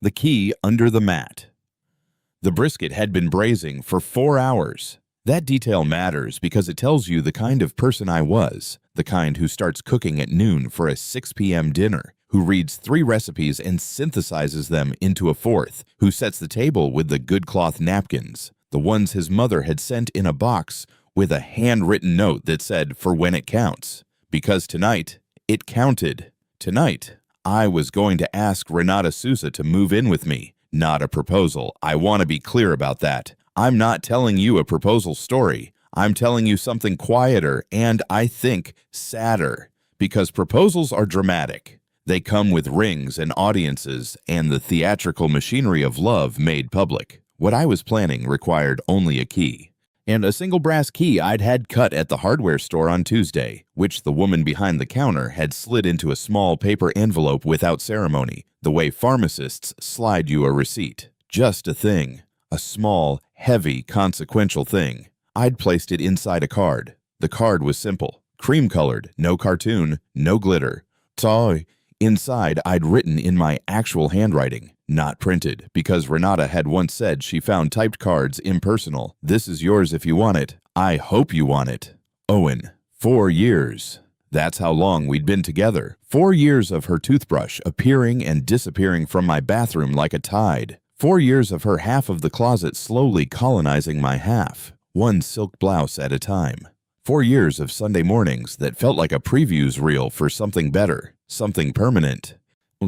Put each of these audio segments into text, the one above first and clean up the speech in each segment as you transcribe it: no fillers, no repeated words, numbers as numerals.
The key under the mat. The brisket had been braising for 4 hours. That detail matters because it tells you the kind of person I was, the kind who starts cooking at noon for a 6 p.m. dinner, who reads 3 recipes and synthesizes them into a 4th, who sets the table with the good cloth napkins, the ones his mother had sent in a box with a handwritten note that said, "For when it counts." Because tonight, it counted. Tonight, I was going to ask Renata Sousa to move in with me. Not a proposal. I want to be clear about that. I'm not telling you a proposal story. I'm telling you something quieter and, I think, sadder. Because proposals are dramatic. They come with rings and audiences and the theatrical machinery of love made public. What I was planning required only a key. And a single brass key I'd had cut at the hardware store on Tuesday, which the woman behind the counter had slid into a small paper envelope without ceremony, the way pharmacists slide you a receipt. Just a thing. A small, heavy, consequential thing. I'd placed it inside a card. The card was simple. Cream-colored, no cartoon, no glitter. Toy. Inside, I'd written in my actual handwriting, not printed, because Renata had once said she found typed cards impersonal. "This is yours if you want it. I hope you want it. Owen." 4 years. That's how long we'd been together. 4 years of her toothbrush appearing and disappearing from my bathroom like a tide. 4 years of her half of the closet slowly colonizing my half, one silk blouse at a time. 4 years of Sunday mornings that felt like a previews reel for something better, something permanent,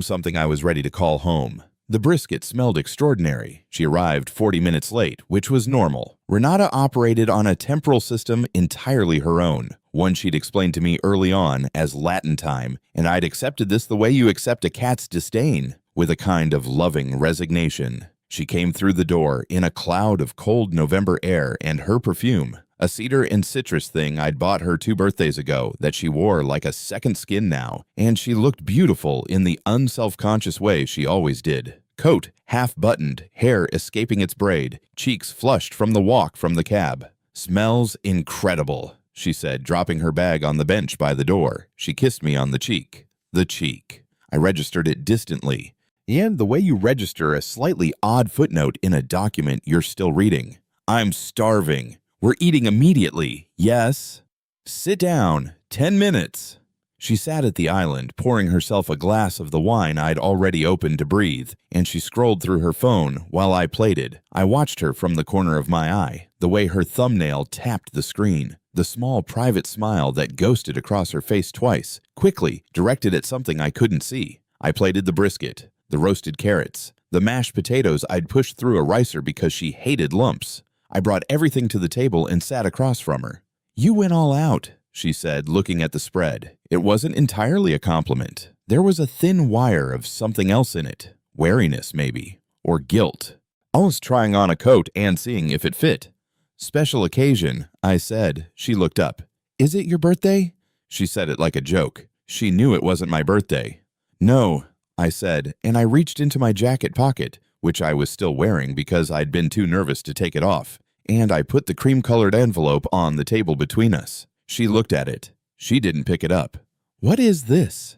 something I was ready to call home. The brisket smelled extraordinary. She arrived 40 minutes late, which was normal. Renata operated on a temporal system entirely her own, one she'd explained to me early on as Latin time, and I'd accepted this the way you accept a cat's disdain, with a kind of loving resignation. She came through the door in a cloud of cold November air and her perfume, a cedar and citrus thing I'd bought her 2 birthdays ago that she wore like a second skin now, and she looked beautiful in the unself-conscious way she always did. Coat half-buttoned, hair escaping its braid, cheeks flushed from the walk from the cab. "Smells incredible," she said, dropping her bag on the bench by the door. She kissed me on the cheek. The cheek. I registered it distantly. And the way you register a slightly odd footnote in a document you're still reading. "I'm starving. We're eating immediately. Yes." "Sit down. 10 minutes." She sat at the island, pouring herself a glass of the wine I'd already opened to breathe, and she scrolled through her phone while I plated. I watched her from the corner of my eye, the way her thumbnail tapped the screen, the small private smile that ghosted across her face twice, quickly directed at something I couldn't see. I plated the brisket, the roasted carrots, the mashed potatoes I'd pushed through a ricer because she hated lumps. I brought everything to the table and sat across from her. "You went all out," she said, looking at the spread. It wasn't entirely a compliment. There was a thin wire of something else in it. Wariness, maybe. Or guilt. Almost trying on a coat and seeing if it fit. "Special occasion," I said. She looked up. "Is it your birthday?" She said it like a joke. She knew it wasn't my birthday. "No," I said, and I reached into my jacket pocket, which I was still wearing because I'd been too nervous to take it off, and I put the cream-colored envelope on the table between us. She looked at it. She didn't pick it up. "What is this?"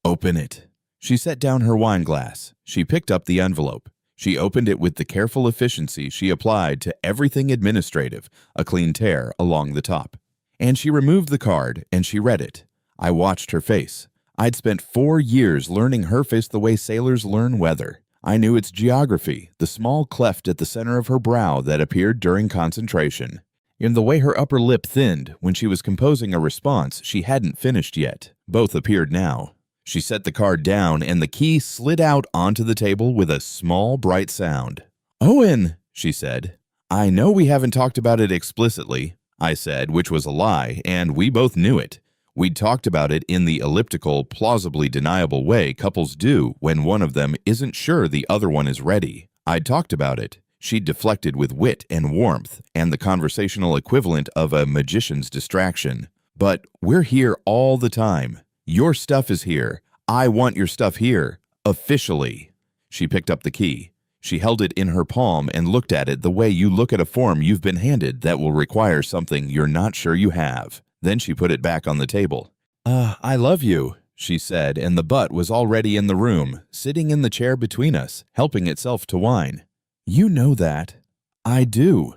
"Open it." She set down her wine glass. She picked up the envelope. She opened it with the careful efficiency she applied to everything administrative, a clean tear along the top. And she removed the card, and she read it. I watched her face. I'd spent 4 years learning her face the way sailors learn weather. I knew its geography, the small cleft at the center of her brow that appeared during concentration, and the way her upper lip thinned when she was composing a response she hadn't finished yet. Both appeared now. She set the card down, and the key slid out onto the table with a small, bright sound. "Owen," she said. "I know we haven't talked about it explicitly," I said, which was a lie, and we both knew it. We'd talked about it in the elliptical, plausibly deniable way couples do when one of them isn't sure the other one is ready. I'd talked about it. She'd deflected with wit and warmth and the conversational equivalent of a magician's distraction. But we're here all the time. Your stuff is here. I want your stuff here. Officially. She picked up the key. She held it in her palm and looked at it the way you look at a form you've been handed that will require something you're not sure you have. Then she put it back on the table. I love you," she said, and the butt was already in the room, sitting in the chair between us, helping itself to wine. You know that. I do.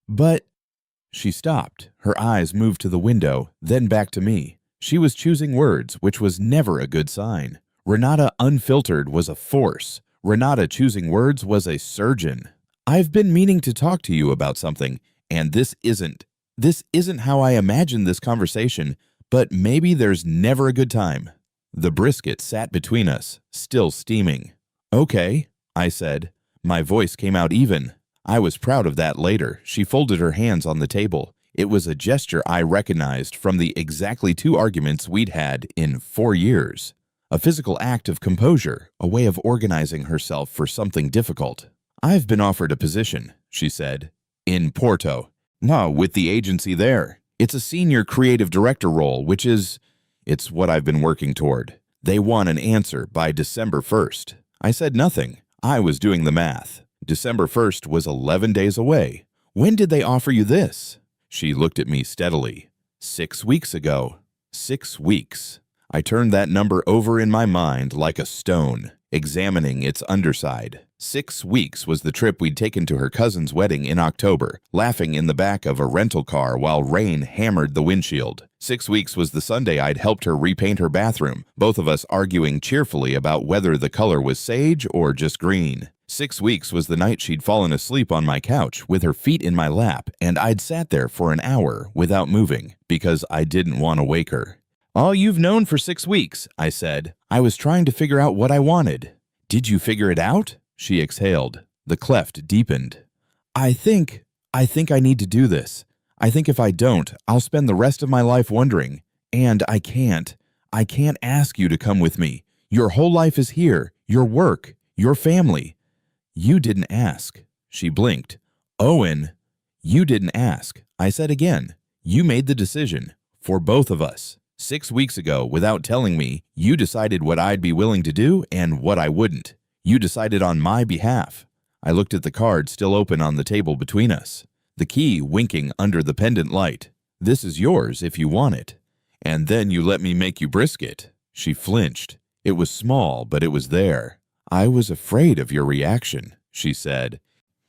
But… She stopped. Her eyes moved to the window, then back to me. She was choosing words, which was never a good sign. Renata unfiltered was a force. Renata choosing words was a surgeon. I've been meaning to talk to you about something, and this isn't how I imagined this conversation, but maybe there's never a good time. The brisket sat between us, still steaming. Okay, I said. My voice came out even. I was proud of that later. She folded her hands on the table. It was a gesture I recognized from the exactly 2 arguments we'd had in 4 years. A physical act of composure, a way of organizing herself for something difficult. I've been offered a position, she said, in Porto. No, with the agency there. It's a senior creative director role, it's what I've been working toward. They want an answer by December 1st. I said nothing. I was doing the math. December 1st was 11 days away. When did they offer you this? She looked at me steadily. 6 weeks ago. 6 weeks. I turned that number over in my mind like a stone, examining its underside. 6 weeks was the trip we'd taken to her cousin's wedding in October, laughing in the back of a rental car while rain hammered the windshield. 6 weeks was the Sunday I'd helped her repaint her bathroom, both of us arguing cheerfully about whether the color was sage or just green. 6 weeks was the night she'd fallen asleep on my couch with her feet in my lap, and I'd sat there for an hour without moving because I didn't want to wake her. All you've known for 6 weeks, I said. I was trying to figure out what I wanted. Did you figure it out? She exhaled. The cleft deepened. I think I need to do this. I think if I don't, I'll spend the rest of my life wondering. And I can't. I can't ask you to come with me. Your whole life is here. Your work. Your family. You didn't ask. She blinked. Owen, you didn't ask. I said again. You made the decision. For both of us. 6 weeks ago, without telling me, you decided what I'd be willing to do and what I wouldn't. You decided on my behalf. I looked at the card still open on the table between us. The key winking under the pendant light. This is yours if you want it. And then you let me make you brisket. She flinched. It was small, but it was there. I was afraid of your reaction, she said.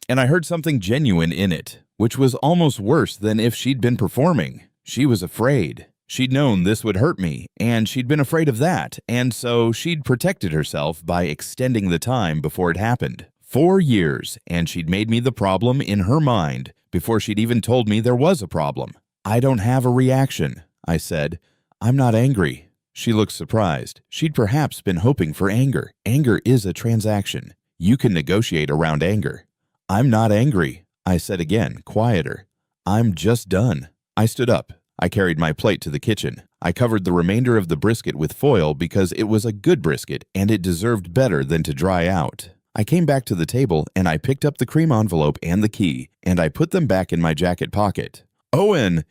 And I heard something genuine in it, which was almost worse than if she'd been performing. She was afraid. She'd known this would hurt me, and she'd been afraid of that, and so she'd protected herself by extending the time before it happened. 4 years, and she'd made me the problem in her mind before she'd even told me there was a problem. I don't have a reaction, I said. I'm not angry. She looked surprised. She'd perhaps been hoping for anger. Anger is a transaction. You can negotiate around anger. I'm not angry, I said again, quieter. I'm just done. I stood up. I carried my plate to the kitchen. I covered the remainder of the brisket with foil because it was a good brisket and it deserved better than to dry out. I came back to the table and I picked up the cream envelope and the key, and I put them back in my jacket pocket. Owen!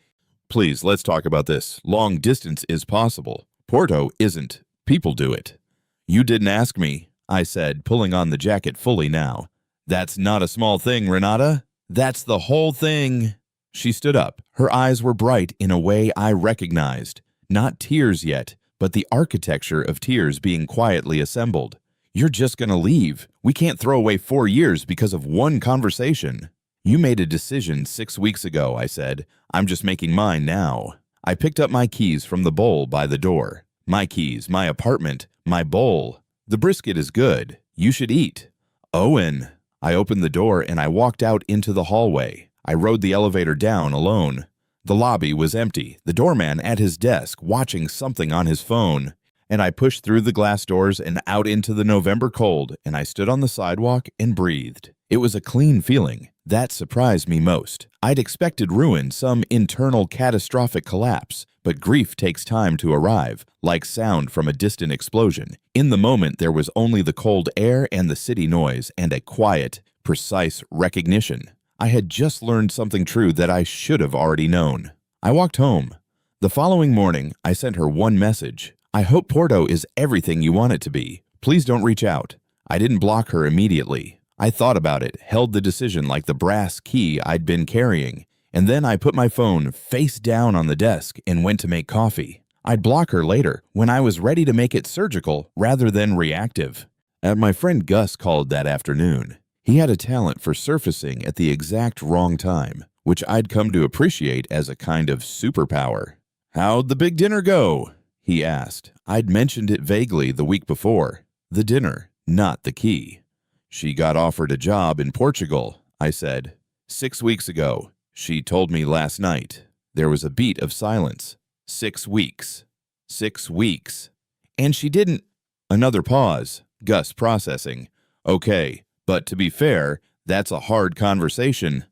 Please, let's talk about this. Long distance is possible. Porto isn't. People do it. You didn't ask me, I said, pulling on the jacket fully now. That's not a small thing, Renata. That's the whole thing. She stood up. Her eyes were bright in a way I recognized. Not tears yet, but the architecture of tears being quietly assembled. You're just gonna leave. We can't throw away 4 years because of one conversation. You made a decision 6 weeks ago, I said. I'm just making mine now. I picked up my keys from the bowl by the door. My keys, my apartment, my bowl. The brisket is good. You should eat. Owen. I opened the door and I walked out into the hallway. I rode the elevator down alone. The lobby was empty, the doorman at his desk watching something on his phone. And I pushed through the glass doors and out into the November cold, and I stood on the sidewalk and breathed. It was a clean feeling. That surprised me most. I'd expected ruin, some internal catastrophic collapse, but grief takes time to arrive, like sound from a distant explosion. In the moment, there was only the cold air and the city noise, and a quiet, precise recognition. I had just learned something true that I should have already known. I walked home. The following morning, I sent her one message. I hope Porto is everything you want it to be. Please don't reach out. I didn't block her immediately. I thought about it, held the decision like the brass key I'd been carrying, and then I put my phone face down on the desk and went to make coffee. I'd block her later when I was ready to make it surgical rather than reactive. My friend Gus called that afternoon. He had a talent for surfacing at the exact wrong time, which I'd come to appreciate as a kind of superpower. "How'd the big dinner go?" he asked. I'd mentioned it vaguely the week before. The dinner, not the key. "She got offered a job in Portugal," I said. "6 weeks ago. She told me last night." There was a beat of silence. 6 weeks. 6 weeks. "And she didn't—" Another pause. Gus processing. "Okay, but to be fair, that's a hard conversation."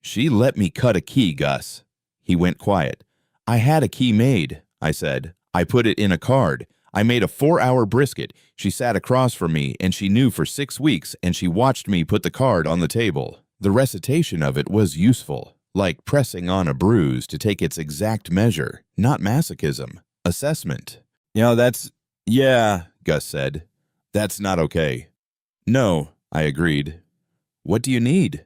"She let me cut a key, Gus." He went quiet. "I had a key made," I said. "I put it in a card. I made a 4-hour brisket. She sat across from me, and she knew for 6 weeks, and she watched me put the card on the table. The recitation of it was useful, like pressing on a bruise to take its exact measure, not masochism. Assessment." Yeah, Gus said. "That's not okay." "No," I agreed. "What do you need?"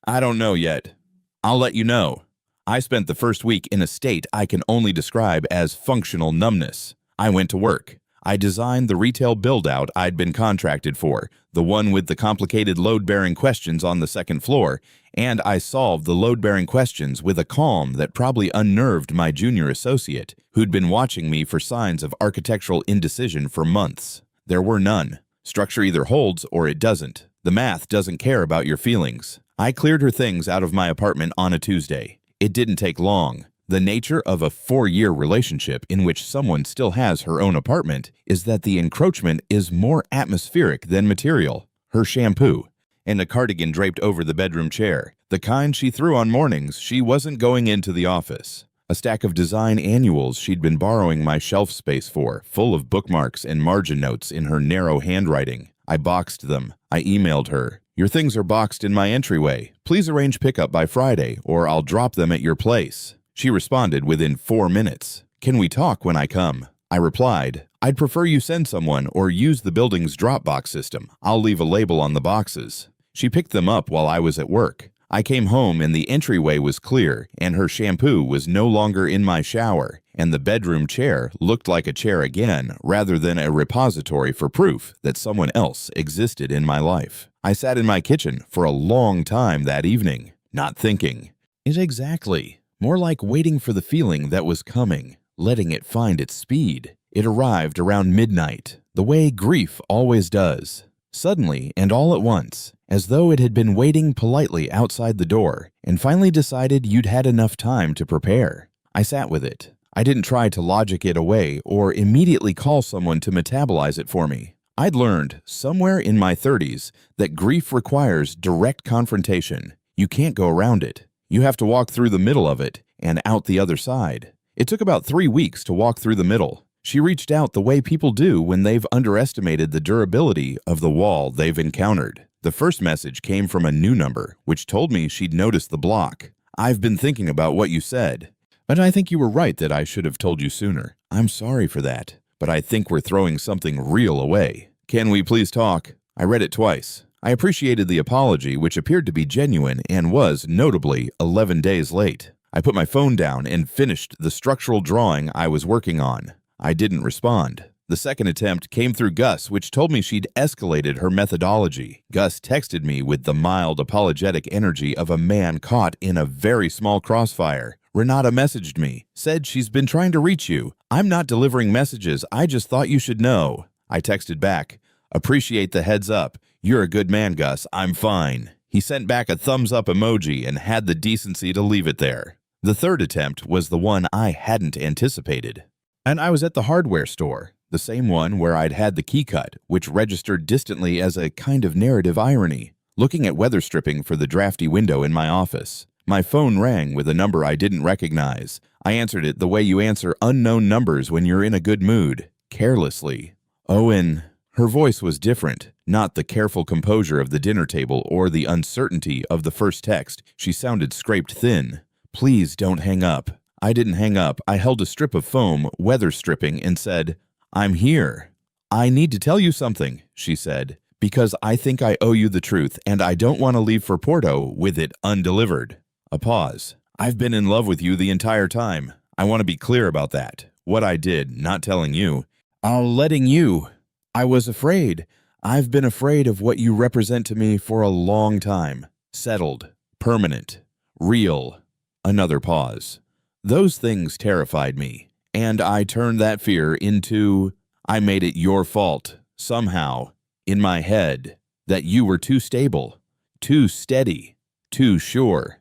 "I don't know yet. I'll let you know." I spent the first week in a state I can only describe as functional numbness. I went to work. I designed the retail build-out I'd been contracted for, the one with the complicated load-bearing questions on the second floor, and I solved the load-bearing questions with a calm that probably unnerved my junior associate, who'd been watching me for signs of architectural indecision for months. There were none. Structure either holds or it doesn't. The math doesn't care about your feelings. I cleared her things out of my apartment on a Tuesday. It didn't take long. The nature of a 4-year relationship in which someone still has her own apartment is that the encroachment is more atmospheric than material. Her shampoo, and a cardigan draped over the bedroom chair, the kind she threw on mornings she wasn't going into the office. A stack of design annuals she'd been borrowing my shelf space for, full of bookmarks and margin notes in her narrow handwriting. I boxed them. I emailed her. "Your things are boxed in my entryway. Please arrange pickup by Friday, or I'll drop them at your place." She responded within 4 minutes. "Can we talk when I come?" I replied, "I'd prefer you send someone or use the building's Dropbox system. I'll leave a label on the boxes." She picked them up while I was at work. I came home and the entryway was clear, and her shampoo was no longer in my shower, and the bedroom chair looked like a chair again rather than a repository for proof that someone else existed in my life. I sat in my kitchen for a long time that evening, not thinking. Exactly. More like waiting for the feeling that was coming, letting it find its speed. It arrived around midnight, the way grief always does. Suddenly and all at once, as though it had been waiting politely outside the door and finally decided you'd had enough time to prepare. I sat with it. I didn't try to logic it away or immediately call someone to metabolize it for me. I'd learned, somewhere in my 30s, that grief requires direct confrontation. You can't go around it. You have to walk through the middle of it and out the other side. It took about 3 weeks to walk through the middle. She reached out the way people do when they've underestimated the durability of the wall they've encountered. The first message came from a new number, which told me she'd noticed the block. "I've been thinking about what you said, but I think you were right that I should have told you sooner. I'm sorry for that, but I think we're throwing something real away. Can we please talk?" I read it twice. I appreciated the apology, which appeared to be genuine and was, notably, 11 days late. I put my phone down and finished the structural drawing I was working on. I didn't respond. The second attempt came through Gus, which told me she'd escalated her methodology. Gus texted me with the mild, apologetic energy of a man caught in a very small crossfire. "Renata messaged me, said she's been trying to reach you. I'm not delivering messages, I just thought you should know." I texted back, "Appreciate the heads up. You're a good man, Gus. I'm fine." He sent back a thumbs-up emoji and had the decency to leave it there. The third attempt was the one I hadn't anticipated. And I was at the hardware store, the same one where I'd had the key cut, which registered distantly as a kind of narrative irony, looking at weather stripping for the drafty window in my office. My phone rang with a number I didn't recognize. I answered it the way you answer unknown numbers when you're in a good mood, carelessly. "Owen." Her voice was different, not the careful composure of the dinner table or the uncertainty of the first text. She sounded scraped thin. "Please don't hang up." I didn't hang up. I held a strip of foam, weather stripping, and said, "I'm here." "I need to tell you something," she said, "because I think I owe you the truth, and I don't want to leave for Porto with it undelivered." A pause. "I've been in love with you the entire time. I want to be clear about that. What I did, not telling you. Letting you. I was afraid. I've been afraid of what you represent to me for a long time. Settled, permanent, real. Another pause. Those things terrified me, and I turned that fear into, I made it your fault, somehow, in my head, that you were too stable, too steady, too sure.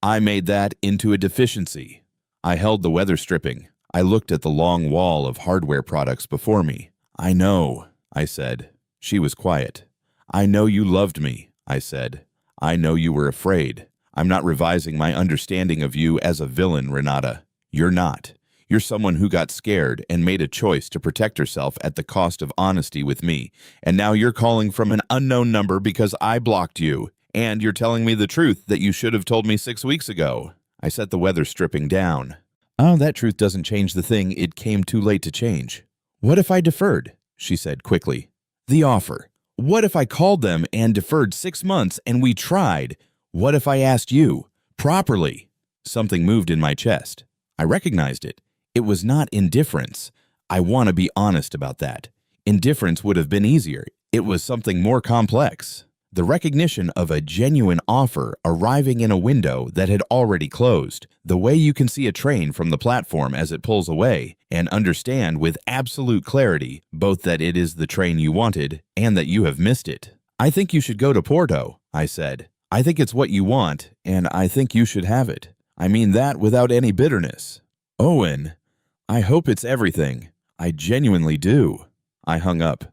I made that into a deficiency. I held the weather stripping. I looked at the long wall of hardware products before me. I know, I said. She was quiet. I know you loved me, I said. I know you were afraid. I'm not revising my understanding of you as a villain, Renata. You're not. You're someone who got scared and made a choice to protect herself at the cost of honesty with me. And now you're calling from an unknown number because I blocked you. And you're telling me the truth that you should have told me 6 weeks ago. I set the weather stripping down. Oh, that truth doesn't change the thing it came too late to change. What if I deferred? She said quickly. The offer. What if I called them and deferred 6 months and we tried? What if I asked you? Properly. Something moved in my chest. I recognized it. It was not indifference. I want to be honest about that. Indifference would have been easier. It was something more complex. The recognition of a genuine offer arriving in a window that had already closed, the way you can see a train from the platform as it pulls away, and understand with absolute clarity both that it is the train you wanted and that you have missed it. I think you should go to Porto, I said. I think it's what you want, and I think you should have it. I mean that without any bitterness. Owen, I hope it's everything. I genuinely do. I hung up.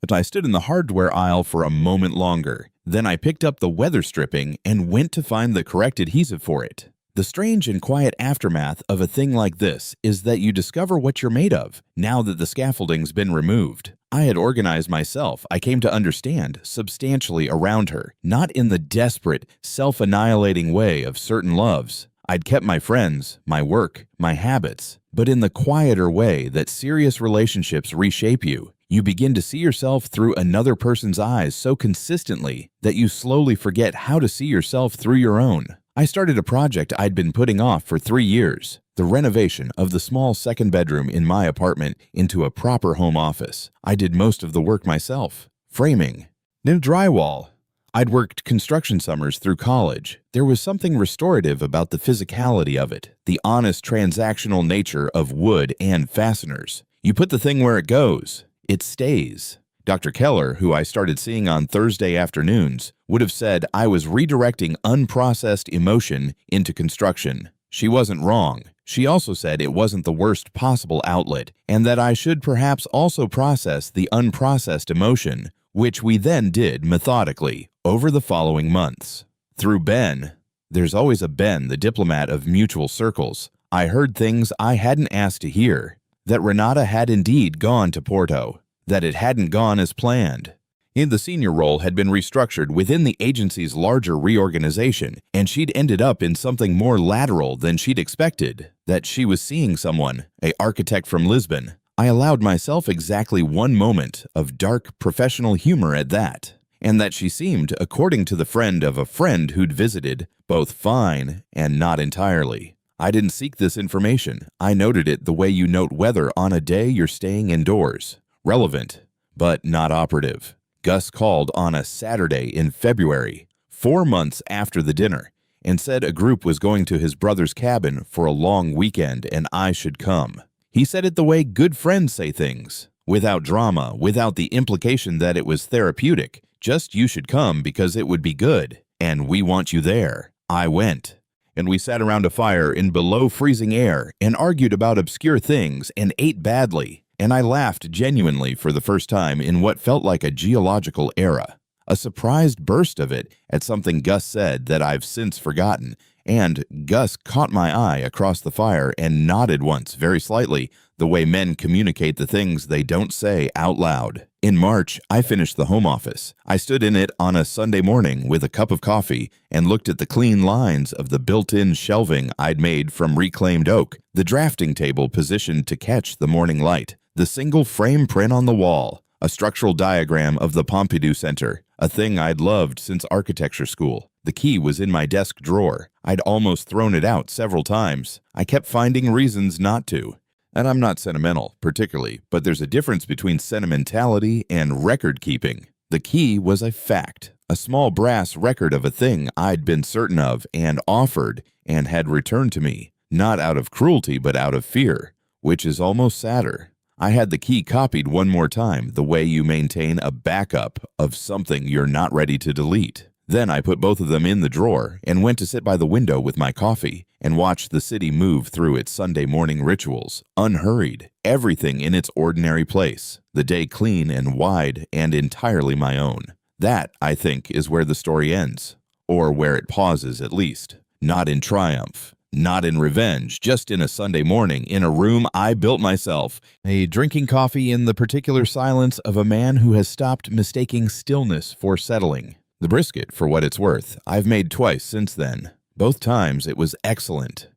But I stood in the hardware aisle for a moment longer. Then I picked up the weather stripping and went to find the correct adhesive for it. The strange and quiet aftermath of a thing like this is that you discover what you're made of, now that the scaffolding's been removed. I had organized myself, I came to understand, substantially around her, not in the desperate, self-annihilating way of certain loves. I'd kept my friends, my work, my habits, but in the quieter way that serious relationships reshape you. You begin to see yourself through another person's eyes so consistently that you slowly forget how to see yourself through your own. I started a project I'd been putting off for 3 years, the renovation of the small second bedroom in my apartment into a proper home office. I did most of the work myself. Framing, then drywall. I'd worked construction summers through college. There was something restorative about the physicality of it, the honest transactional nature of wood and fasteners. You put the thing where it goes. It stays. Dr. Keller, who I started seeing on Thursday afternoons, would have said I was redirecting unprocessed emotion into construction. She wasn't wrong. She also said it wasn't the worst possible outlet, and that I should perhaps also process the unprocessed emotion, which we then did methodically over the following months. Through Ben, there's always a Ben, the diplomat of mutual circles, I heard things I hadn't asked to hear. That Renata had indeed gone to Porto, that it hadn't gone as planned. The senior role had been restructured within the agency's larger reorganization, and she'd ended up in something more lateral than she'd expected, that she was seeing someone, an architect from Lisbon. I allowed myself exactly 1 moment of dark professional humor at that, and that she seemed, according to the friend of a friend who'd visited, both fine and not entirely. I didn't seek this information. I noted it the way you note weather on a day you're staying indoors. Relevant, but not operative. Gus called on a Saturday in February, 4 months after the dinner, and said a group was going to his brother's cabin for a long weekend and I should come. He said it the way good friends say things, without drama, without the implication that it was therapeutic. Just you should come because it would be good, and we want you there. I went. And we sat around a fire in below freezing air and argued about obscure things and ate badly, and I laughed genuinely for the first time in what felt like a geological era. A surprised burst of it at something Gus said that I've since forgotten, and Gus caught my eye across the fire and nodded once very slightly, the way men communicate the things they don't say out loud. In March, I finished the home office. I stood in it on a Sunday morning with a cup of coffee and looked at the clean lines of the built-in shelving I'd made from reclaimed oak, the drafting table positioned to catch the morning light, the single frame print on the wall, a structural diagram of the Pompidou Center, a thing I'd loved since architecture school. The key was in my desk drawer. I'd almost thrown it out several times. I kept finding reasons not to. And I'm not sentimental, particularly, but there's a difference between sentimentality and record keeping. The key was a fact, a small brass record of a thing I'd been certain of and offered and had returned to me, not out of cruelty but out of fear, which is almost sadder. I had the key copied one more time, the way you maintain a backup of something you're not ready to delete. Then I put both of them in the drawer and went to sit by the window with my coffee and watch the city move through its Sunday morning rituals, unhurried, everything in its ordinary place, the day clean and wide and entirely my own. That, I think, is where the story ends, or where it pauses at least. Not in triumph, not in revenge, just in a Sunday morning in a room I built myself, drinking coffee in the particular silence of a man who has stopped mistaking stillness for settling. The brisket, for what it's worth, I've made twice since then. Both times it was excellent.